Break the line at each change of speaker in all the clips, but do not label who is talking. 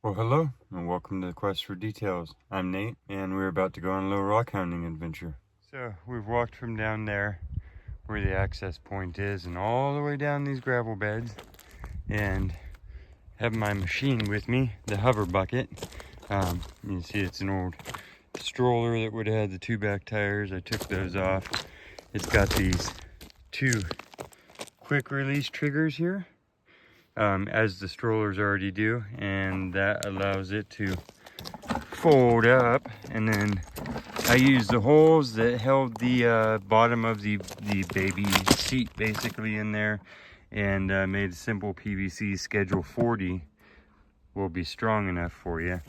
Well, hello, and welcome to the Quest for Details. I'm Nate, and we're about to go on a little rock hounding adventure. So, we've walked from down there, where the access point is, and all the way down these gravel beds, and have my machine with me, the hover bucket. You can see it's an old stroller that would have had the two back tires. I took those off. It's got these two quick release triggers here. As the strollers already do, and that allows it to fold up, and then I used the holes that held the bottom of the baby seat basically in there, and made a simple PVC schedule 40 will be strong enough for you,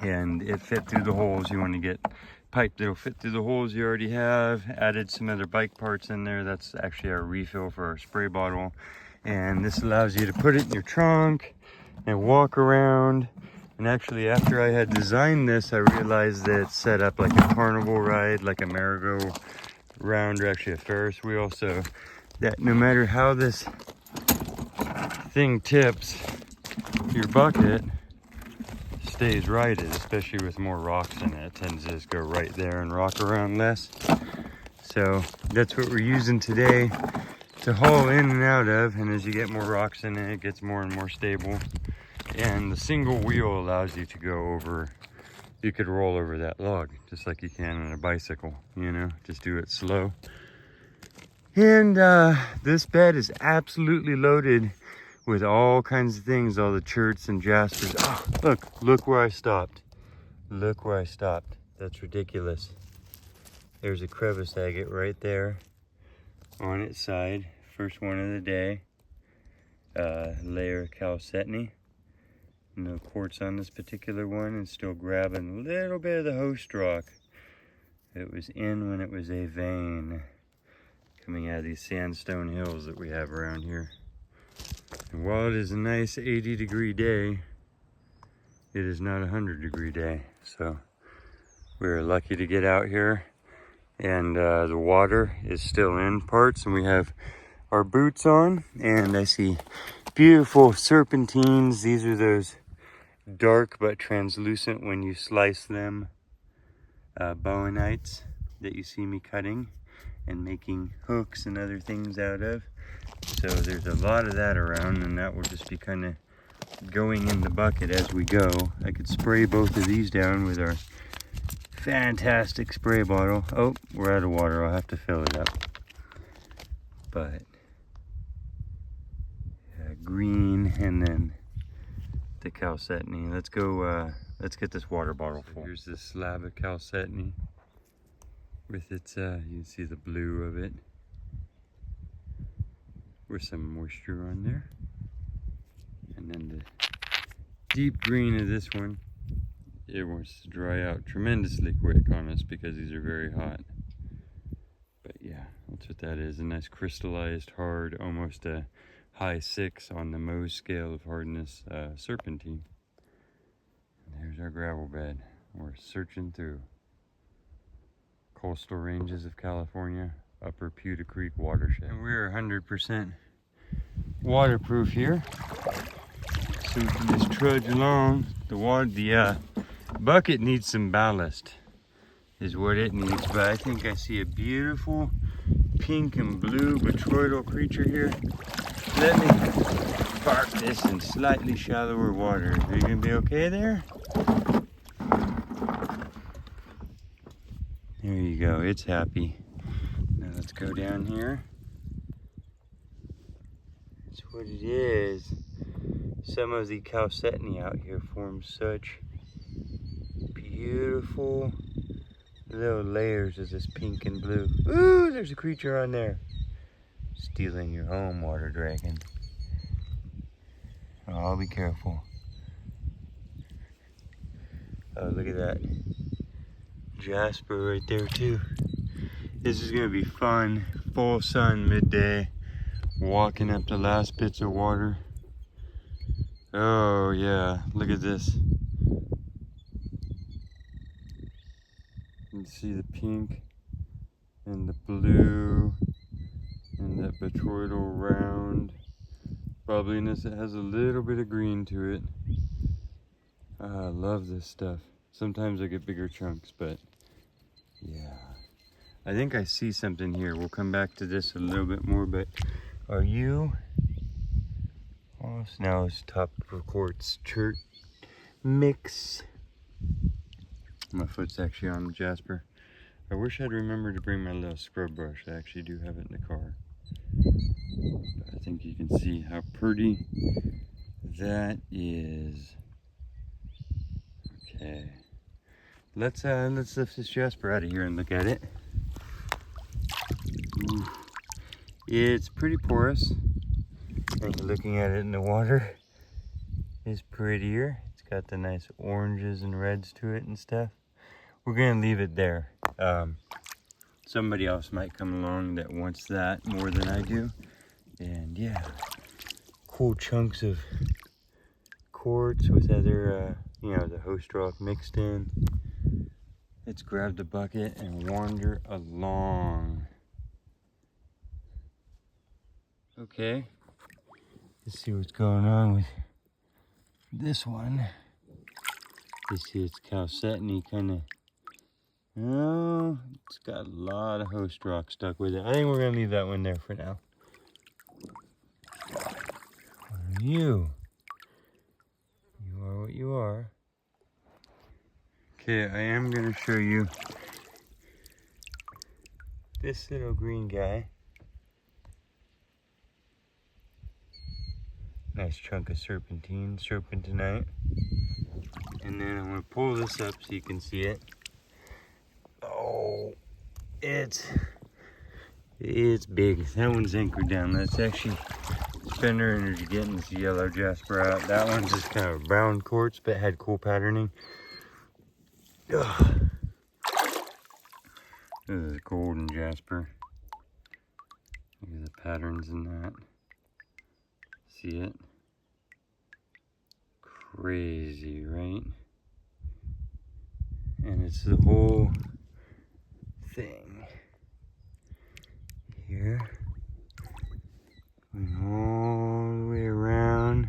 and it fit through the holes. You want to get pipe that'll fit through the holes you already have. Added some other bike parts in there. That's actually our refill for our spray bottle. And this allows you to put it in your trunk and walk around. And actually, after I had designed this, I realized that it's set up like a carnival ride, like a merry-go-round, or actually a Ferris wheel. So that no matter how this thing tips, your bucket stays righted, especially with more rocks in it. It tends to just go right there and rock around less. So that's what we're using today to haul in and out of, and as you get more rocks in it, it gets more and more stable. And the single wheel allows you to go over, you could roll over that log just like you can on a bicycle, you know, just do it slow. And this bed is absolutely loaded with all kinds of things, all the cherts and jaspers. Oh, look where I stopped. Look where I stopped. That's ridiculous. There's a crevice agate right there on its side. First one of the day. Layer of chalcedony. No quartz on this particular one, and still grabbing a little bit of the host rock. It was in when it was a vein coming out of these sandstone hills that we have around here. And while it is a nice 80-degree day, it is not a 100-degree day. So we're lucky to get out here, and the water is still in parts, and we have our boots on, and I see beautiful serpentines. These are those dark but translucent, when you slice them, bowenites that you see me cutting and making hooks and other things out of. So there's a lot of that around, and that will just be kind of going in the bucket as we go. I could spray both of these down with our fantastic spray bottle. Oh, we're out of water. I'll have to fill it up. But green, and then the chalcedony. Let's go, let's get this water bottle full. Here's this slab of chalcedony with its, you can see the blue of it, with some moisture on there. And then the deep green of this one, it wants to dry out tremendously quick on us because these are very hot. But yeah, that's what that is. A nice crystallized, hard, almost a high 6 on the Mohs scale of hardness serpentine. And there's our gravel bed. We're searching through coastal ranges of California, upper Pewter Creek watershed. And we're 100% waterproof here, so we can just trudge along. The bucket needs some ballast, is what it needs. But I think I see a beautiful pink and blue botryoidal creature here. Let me park this in slightly shallower water. Are you gonna be okay there? There you go, it's happy. Now let's go down here. That's what it is. Some of the chalcedony out here forms such beautiful little layers of this pink and blue. Ooh, there's a creature on there. Stealing your home, water dragon. Oh, be careful. Oh, look at that. Jasper right there too. This is gonna be fun. Full sun midday. Walking up the last bits of water. Oh yeah, look at this. You can see the pink and the blue and that botryoidal round bubbliness. It has a little bit of green to it. I love this stuff. Sometimes I get bigger chunks, but yeah. I think I see something here. We'll come back to this a little bit more, but are you? Oh, now it's top of quartz chert mix. My foot's actually on the jasper. I wish I'd remember to bring my little scrub brush. I actually do have it in the car. But I think you can see how pretty that is. Okay. Let's lift this jasper out of here and look at it. Ooh. It's pretty porous. And looking at it in the water is prettier. It's got the nice oranges and reds to it and stuff. We're gonna leave it there. Somebody else might come along that wants that more than I do. And yeah, cool chunks of quartz with other, you know, the host rock mixed in. Let's grab the bucket and wander along. Okay, let's see what's going on with this one. You see it's chalcedony kind of. Oh, it's got a lot of host rock stuck with it. I think we're gonna leave that one there for now. What are you? You are what you are. Okay, I am gonna show you this little green guy. Nice chunk of serpentinite. And then I'm gonna pull this up so you can see it. Oh, it's big. That one's anchored down. That's actually spender energy getting this yellow jasper out. That one's just kind of brown quartz, but had cool patterning. Ugh. This is golden jasper. Look at the patterns in that. See it? Crazy, right? And it's the whole thing here, going all the way around.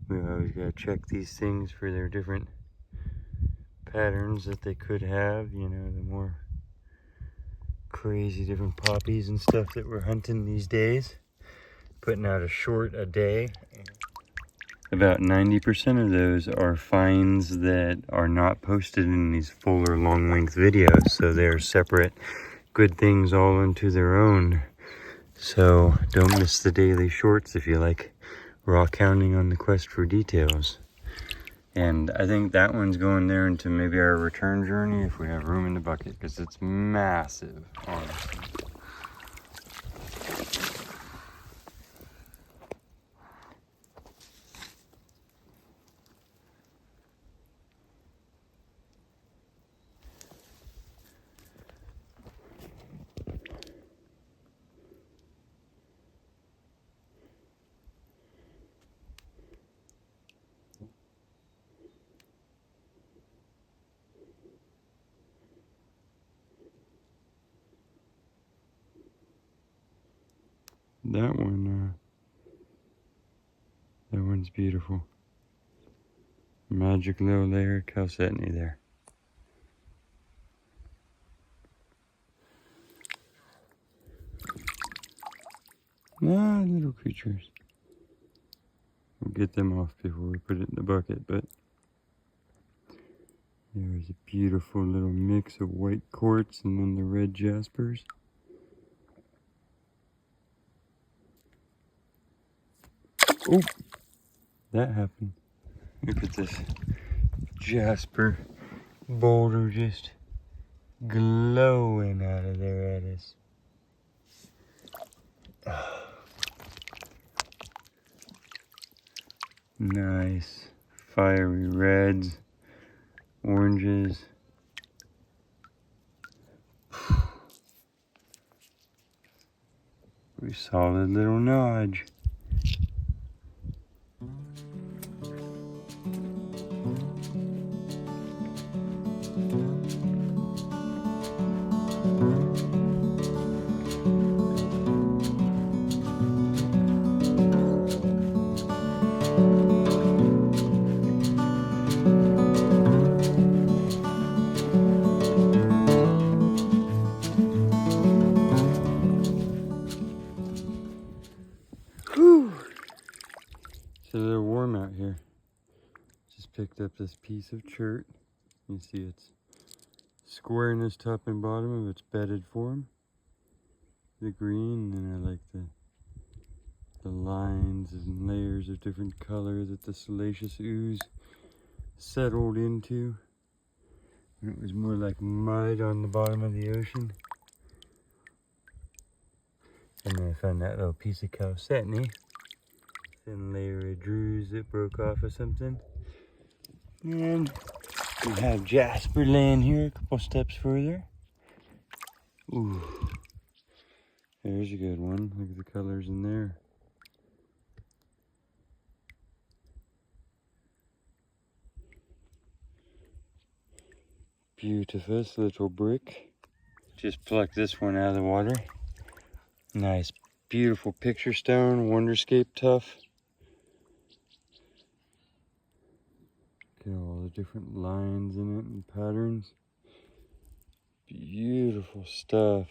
We've always got to check these things for their different patterns that they could have, you know, the more crazy different poppies and stuff that we're hunting these days. Putting out a short a day. About 90% of those are finds that are not posted in these fuller long length videos, so they're separate good things all into their own. So don't miss the daily shorts if you like rockhounding on the quest for details. And I think that one's going there into maybe our return journey if we have room in the bucket, because it's massive, honestly. That one's beautiful. Magic little layer of chalcedony there. Little creatures. We'll get them off before we put it in the bucket, but there's a beautiful little mix of white quartz and then the red jaspers. Oh, that happened. Look at this jasper boulder just glowing out of there at us. Nice fiery reds, oranges. Pretty solid little nodge. It's a little warm out here. Just picked up this piece of chert. You see it's squareness top and bottom of its bedded form. The green, and I like the lines and layers of different color that the salacious ooze settled into. And it was more like mud on the bottom of the ocean. And then I found that little piece of chalcedony. Thin layer of druze that broke off of something. And we have jasper laying here a couple steps further. Ooh. There's a good one. Look at the colors in there. Beautiful little brick. Just plucked this one out of the water. Nice, beautiful picture stone, wonderscape tough. Look at all the different lines in it and patterns. Beautiful stuff.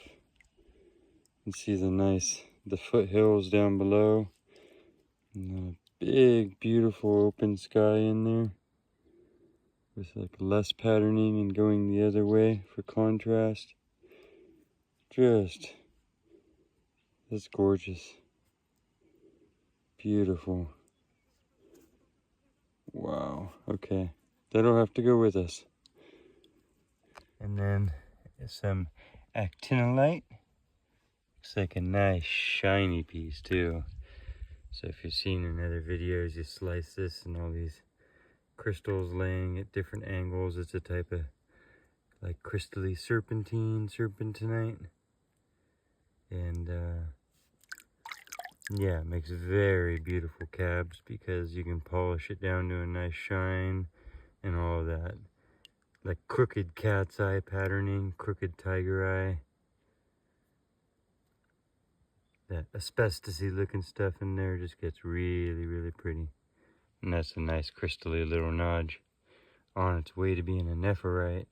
You can see the foothills down below. And the big, beautiful open sky in there. With like less patterning and going the other way for contrast. That's gorgeous. Beautiful. Wow, okay. That'll have to go with us. And then some actinolite. Looks like a nice shiny piece too. So if you've seen in other videos, you slice this and all these crystals laying at different angles. It's a type of like crystally serpentinite. And yeah, it makes very beautiful cabs because you can polish it down to a nice shine and all of that. Like crooked cat's eye patterning, crooked tiger eye. That asbestos-y looking stuff in there just gets really, really pretty. And that's a nice crystally little notch on its way to being a nephrite.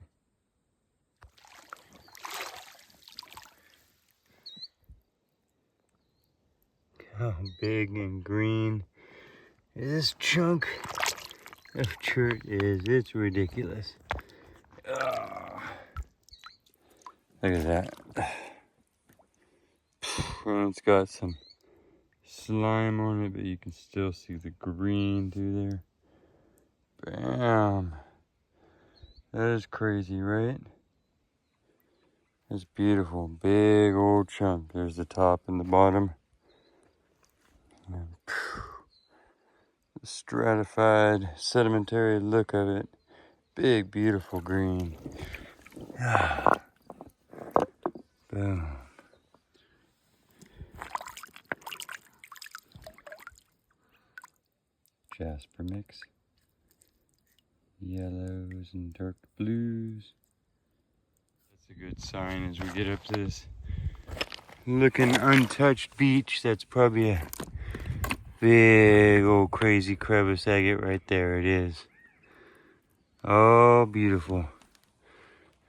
How big and green this chunk of chert is. It's ridiculous. Oh, look at that. And it's got some slime on it, but you can still see the green through there. Bam. That is crazy, right? That's beautiful. Big old chunk. There's the top and the bottom. And the stratified, sedimentary look of it. Big, beautiful green. Boom. Jasper mix. Yellows and dark blues. That's a good sign as we get up to this looking untouched beach. That's probably a big old crazy crevice agate right there. It is. Oh, beautiful.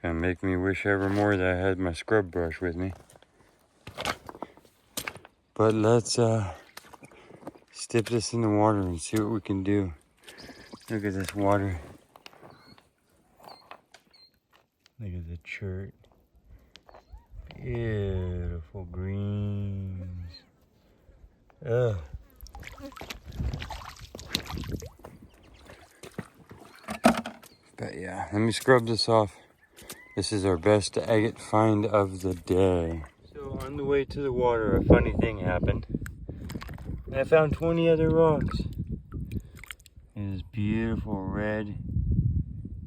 Gonna make me wish evermore that I had my scrub brush with me. But let's dip this in the water and see what we can do. Look at this water. Look at the chert. Beautiful greens. Ugh. But yeah, let me scrub this off. This is our best agate find of the day. So on the way to the water, a funny thing happened. I found 20 other rocks. It is beautiful red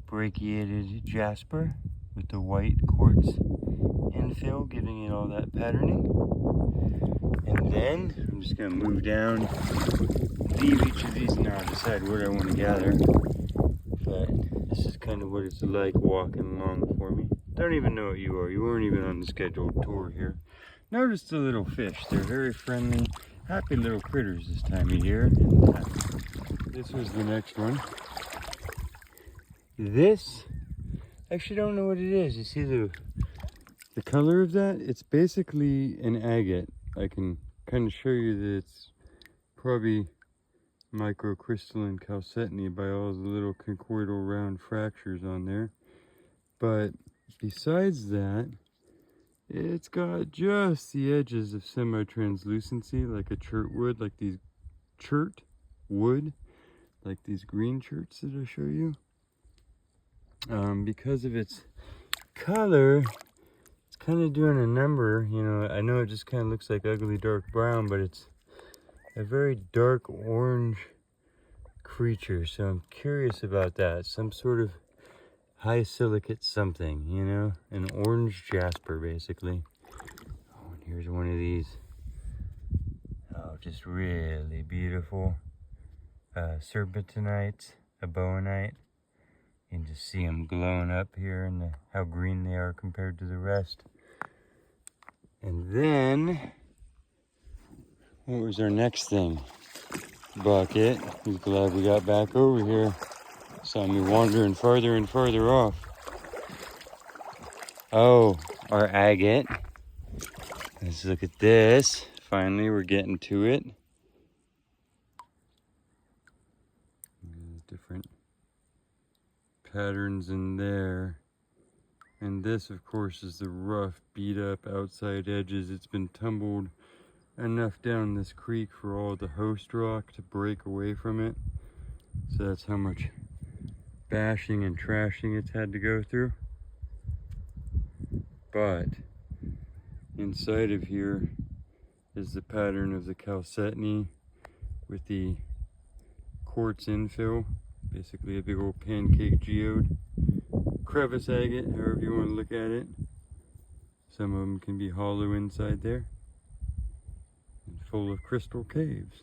brachiated jasper with the white quartz infill, giving it all that patterning. And then I'm just gonna move down, leave each of these, and now decide what I want to gather. But this is kind of what it's like walking along for me. Don't even know what you are. You weren't even on the scheduled tour here. Notice the little fish. They're very friendly, happy little critters this time of year. And this was the next one. This, I actually don't know what it is. You see the color of that? It's basically an agate. I can kind of show you that it's probably microcrystalline chalcedony by all the little conchoidal round fractures on there. But besides that, it's got just the edges of semi-translucency, like a chert wood, like these chert wood, like these green cherts that I show you. Because of its color, it's kind of doing a number. You know, I know it just kind of looks like ugly dark brown, but it's a very dark orange creature. So I'm curious about that. Some sort of high silicate something, you know, an orange jasper basically. Oh, and here's one of these. Oh, just really beautiful serpentinites, aboenite. You can just see them glowing up here and how green they are compared to the rest. And then, what was our next thing? Bucket. I'm glad we got back over here. Saw me wandering farther and farther off. Oh, our agate. Let's look at this. Finally, we're getting to it. Different patterns in there. And this, of course, is the rough, beat up outside edges. It's been tumbled enough down this creek for all the host rock to break away from it. So that's how much bashing and trashing it's had to go through. But inside of here is the pattern of the chalcedony with the quartz infill, basically a big old pancake geode. Crevice agate, however you want to look at it. Some of them can be hollow inside there and full of crystal caves.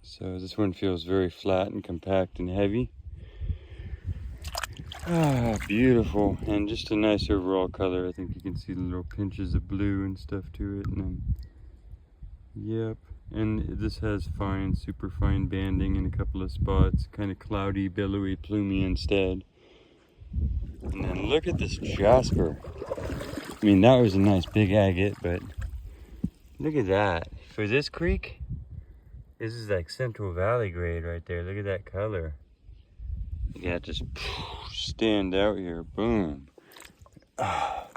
So this one feels very flat and compact and heavy. Ah, beautiful, and just a nice overall color. I think you can see the little pinches of blue and stuff to it, and then, yep. And this has fine, super fine banding in a couple of spots, kind of cloudy, billowy, plumy instead. And then look at this jasper. I mean, that was a nice big agate, but look at that. For this creek, this is like Central Valley grade right there. Look at that color. Yeah, just stand out here, boom. Oh,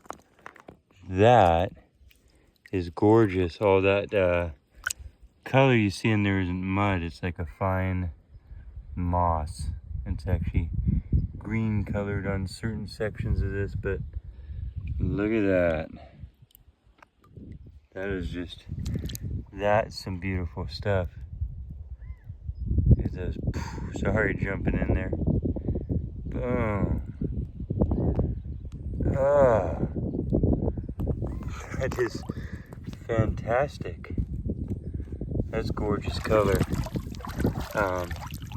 that is gorgeous. All that color you see in there isn't mud, it's like a fine moss. It's actually green colored on certain sections of this, but look at that. That is just, that's some beautiful stuff. Look at those, sorry jumping in there. Boom. Oh, that is fantastic. That's gorgeous color.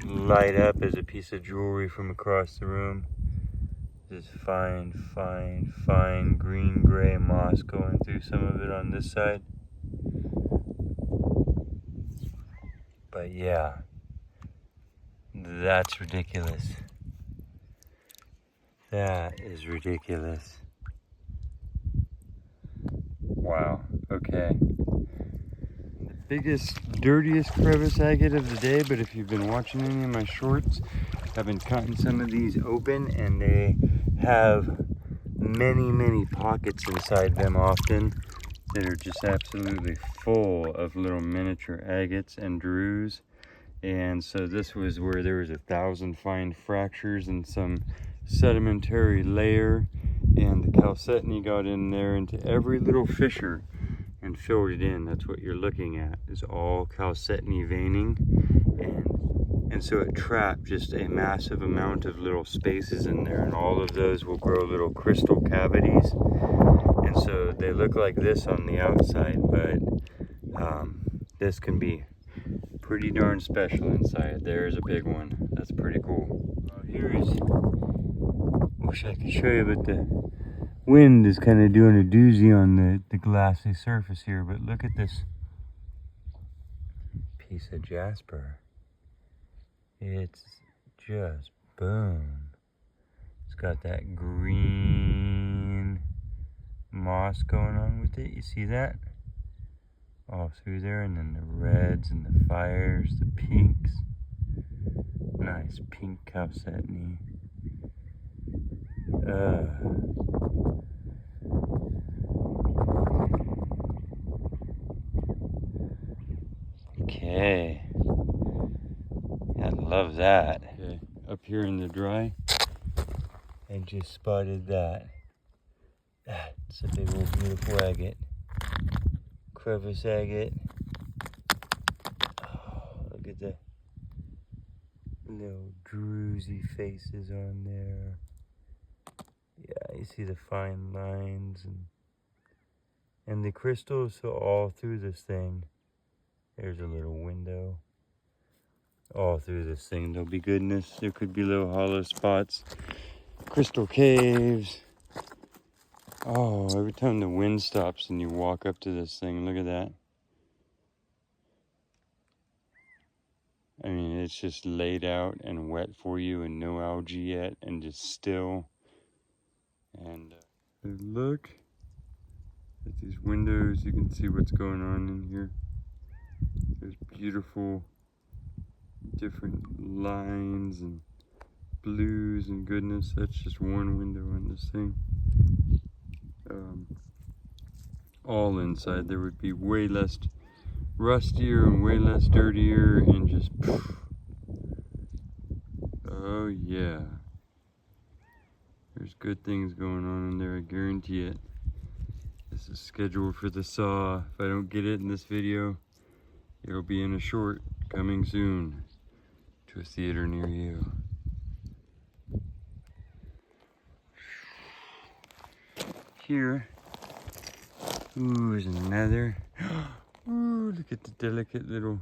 Light up as a piece of jewelry from across the room. This fine, fine, fine green-gray moss going through some of it on this side. But yeah, that's ridiculous. That is ridiculous. Wow, okay. The biggest, dirtiest crevice agate of the day, but if you've been watching any of my shorts, I've been cutting some of these open and they have many, many pockets inside them often that are just absolutely full of little miniature agates and drews. And so this was where there was 1,000 fine fractures and some sedimentary layer, and the chalcedony got in there into every little fissure and filled it in. That's what you're looking at, is all chalcedony veining, and so it trapped just a massive amount of little spaces in there, and all of those will grow little crystal cavities, and so they look like this on the outside, but this can be pretty darn special inside. There's a big one. That's pretty cool. Here is, wish I could show you, but the wind is kind of doing a doozy on the glassy surface here, but look at this piece of jasper. It's just boom. It's got that green moss going on with it. You see that? all through there, and then the reds and the fires, the pinks. Nice pink chalcedony. Okay. I love that. Okay, up here in the dry, I just spotted that. It's a big old beautiful agate. Crevice agate. Oh, look at the little druzy faces on there. Yeah, you see the fine lines and the crystals. So all through this thing, there's a little window. All through this thing, there'll be goodness. There could be little hollow spots, crystal caves. Oh, every time the wind stops and you walk up to this thing, look at that. I mean, it's just laid out and wet for you and no algae yet and just still. And look at these windows. You can see what's going on in here. There's beautiful different lines and blues and goodness. That's just one window in this thing. All inside there would be way less rustier and way less dirtier and just poof. Oh yeah, there's good things going on in there, I guarantee it. This is scheduled for the saw. If I don't get it in this video, it'll be in a short coming soon to a theater near you. Here, ooh, is another. Ooh, look at the delicate little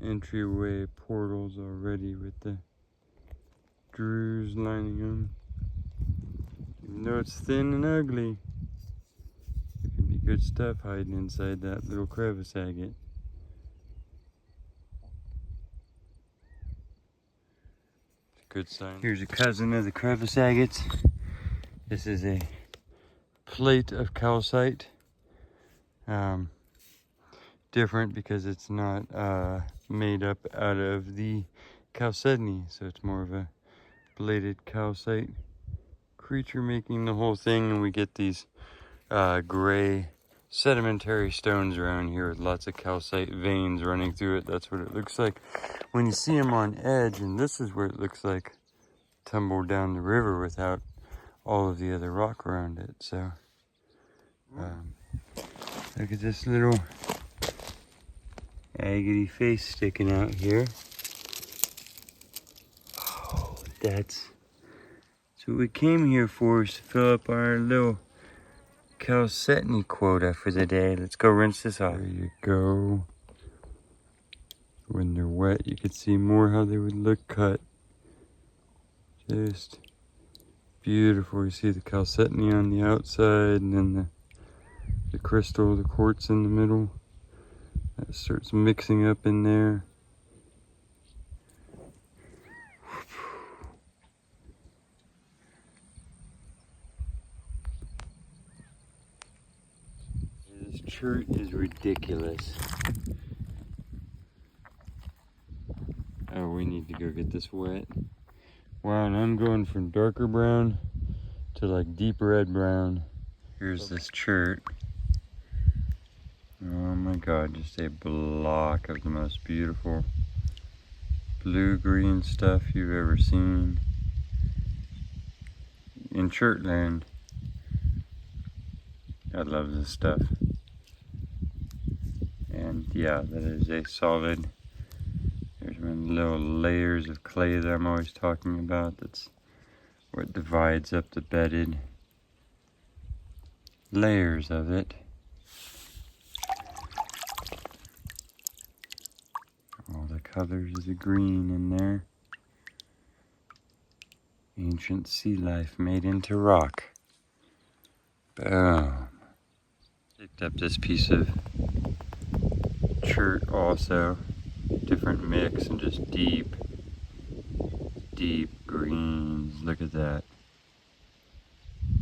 entryway portals already with the grooves lining them. Even though it's thin and ugly, there can be good stuff hiding inside that little crevice agate. It's a good sign. Here's a cousin of the crevice agates. This is a plate of calcite. Different because it's not made up out of the chalcedony, so it's more of a bladed calcite creature making the whole thing, and we get these gray sedimentary stones around here with lots of calcite veins running through it. That's what it looks like when you see them on edge, and this is where it looks like tumbled down the river without all of the other rock around it. So look at this little agate face sticking out here. Oh, that's what we came here for, is to fill up our little chalcedony quota for the day. Let's go rinse this off. There you go. When they're wet, you could see more how they would look cut. Just beautiful. You see the chalcedony on the outside, and then the crystal, the quartz in the middle. That starts mixing up in there. This chert is ridiculous. Oh, we need to go get this wet. Wow, and I'm going from darker brown to like deep red brown. Here's this chert. Oh my God, just a block of the most beautiful blue-green stuff you've ever seen in chert land. I love this stuff. And yeah, that is a solid, there's one little layers of clay that I'm always talking about. That's what divides up the bedded layers of it. All the colors of the green in there. Ancient sea life made into rock. Boom. Picked up this piece of chert also. Different mix and just deep, deep greens. Look at that.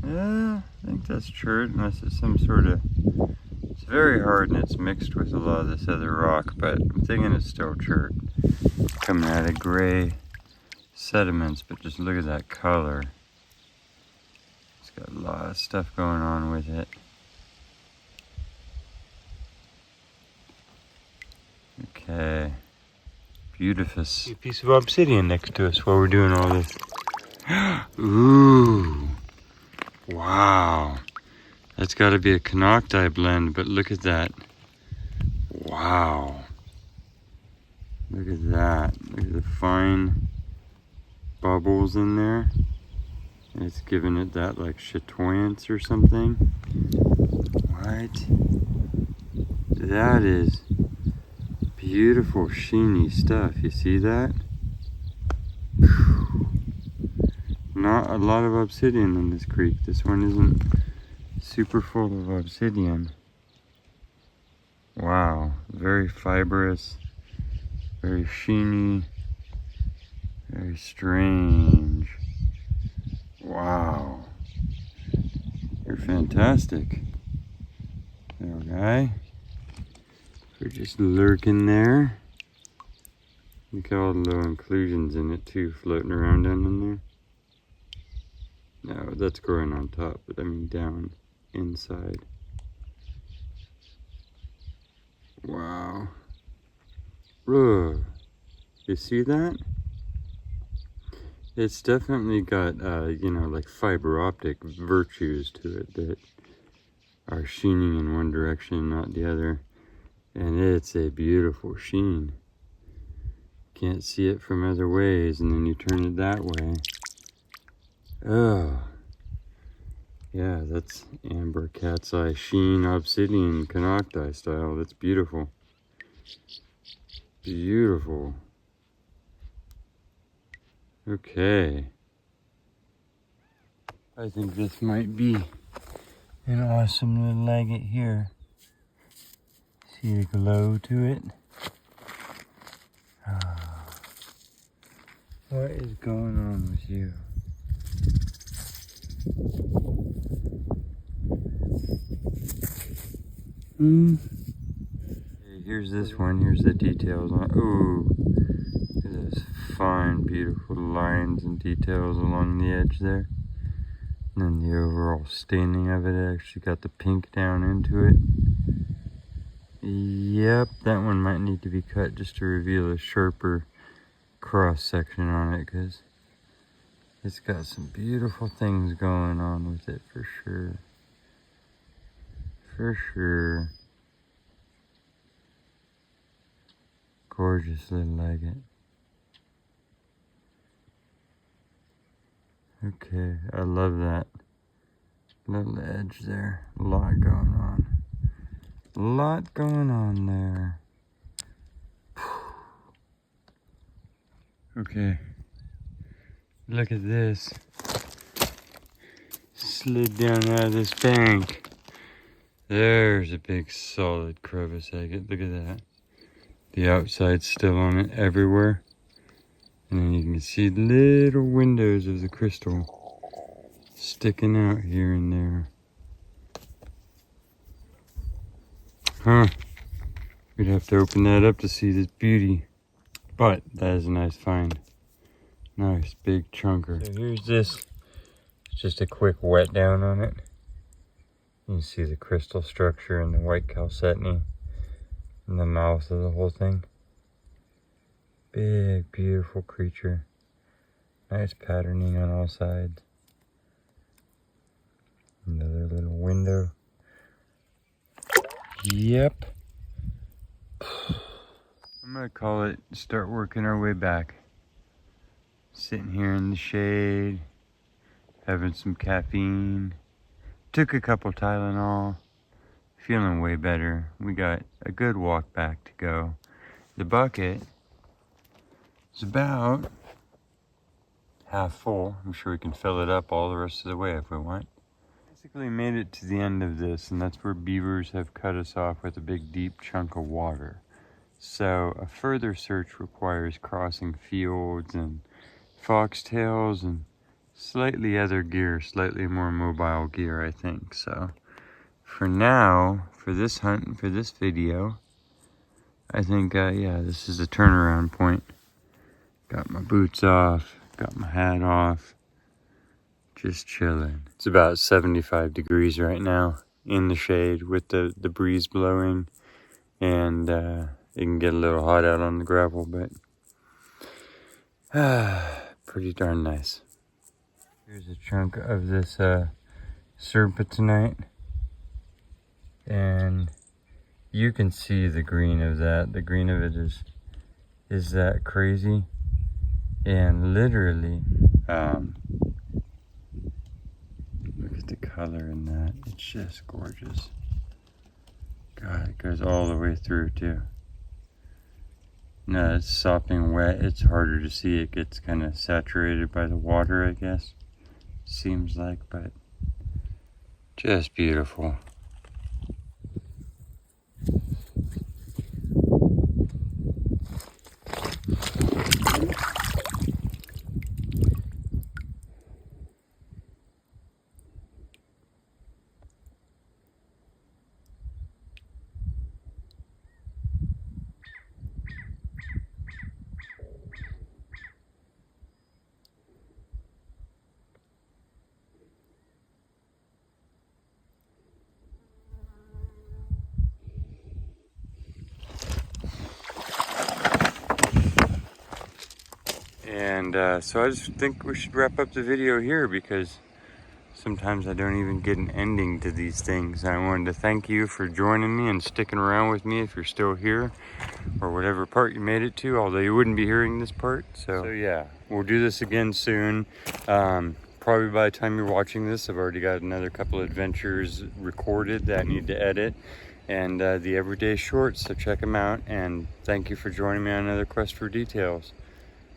I think that's chert, unless it's some sort of It's very hard and it's mixed with a lot of this other rock, but I'm thinking it's still chert. Coming out of gray sediments, but just look at that color. It's got a lot of stuff going on with it. Okay. Beautiful. A piece of obsidian next to us while we're doing all this. Ooh. Wow. That's got to be a Actinolite blend, but look at that. Wow. Look at that. Look at the fine bubbles in there. It's giving it that like chatoyance or something. What? That is beautiful sheeny stuff. You see that? Whew. Not a lot of obsidian in this creek. This one isn't super full of obsidian. Wow. Very fibrous. Very sheeny. Very strange. Wow. You're fantastic. Little guy. We're just lurking there. Look at all the little inclusions in it too, floating around down in there. No, that's growing on top, but I mean down inside. Wow. Ugh. You see that? It's definitely got, you know, like fiber optic virtues to it that are sheening in one direction, not the other. And it's a beautiful sheen. Can't see it from other ways, and then you turn it that way. Oh. Yeah, that's amber cat's eye sheen obsidian Actinolite style. That's beautiful. Beautiful. Okay. I think this might be an awesome little agate here. See the glow to it? Oh. What is going on with you? Okay, here's this one. Here's the details on it. Ooh. Look at those fine, beautiful lines and details along the edge there. And then the overall staining of it actually got the pink down into it. Yep, that one might need to be cut just to reveal a sharper cross section on it, because it's got some beautiful things going on with it for sure. For sure. Gorgeous little agate. Okay, I love that little edge there. A lot going on. A lot going on there. Okay. Look at this. Slid down out of this bank. There's a big solid crevice agate. Look at that. The outside's still on it everywhere. And then you can see little windows of the crystal sticking out here and there. Huh. We'd have to open that up to see this beauty. But that is a nice find. Nice big chunker. So here's this. It's just a quick wet down on it. You can see the crystal structure and the white chalcedony in the mouth of the whole thing. Big, beautiful creature. Nice patterning on all sides. Another little window. Yep. I'm gonna call it, start working our way back. Sitting here in the shade, having some caffeine. Took a couple Tylenol. Feeling way better. We got a good walk back to go. The bucket is about half full. I'm sure we can fill it up all the rest of the way if we want. Basically made it to the end of this, and that's where beavers have cut us off with a big deep chunk of water. So a further search requires crossing fields and foxtails and slightly other gear, slightly more mobile gear, I think. So for now, for this hunt and for this video, I think, yeah, this is the turnaround point. Got my boots off, got my hat off, just chilling. It's about 75 degrees right now in the shade with the breeze blowing, and it can get a little hot out on the gravel, but pretty darn nice. Here's a chunk of this serpentinite, and you can see the green of that. The green of it is that crazy, and literally, look at the color in that. It's just gorgeous. God, it goes all the way through too. No, it's sopping wet. It's harder to see. It gets kind of saturated by the water, I guess. Seems like, but just beautiful. And so I just think we should wrap up the video here, because sometimes I don't even get an ending to these things. I wanted to thank you for joining me and sticking around with me if you're still here, or whatever part you made it to, although you wouldn't be hearing this part. So yeah, we'll do this again soon. Probably by the time you're watching this, I've already got another couple of adventures recorded that I need to edit, and the everyday shorts, so check them out. And thank you for joining me on another quest for details.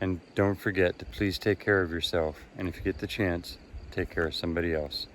And don't forget to please take care of yourself. And if you get the chance, take care of somebody else.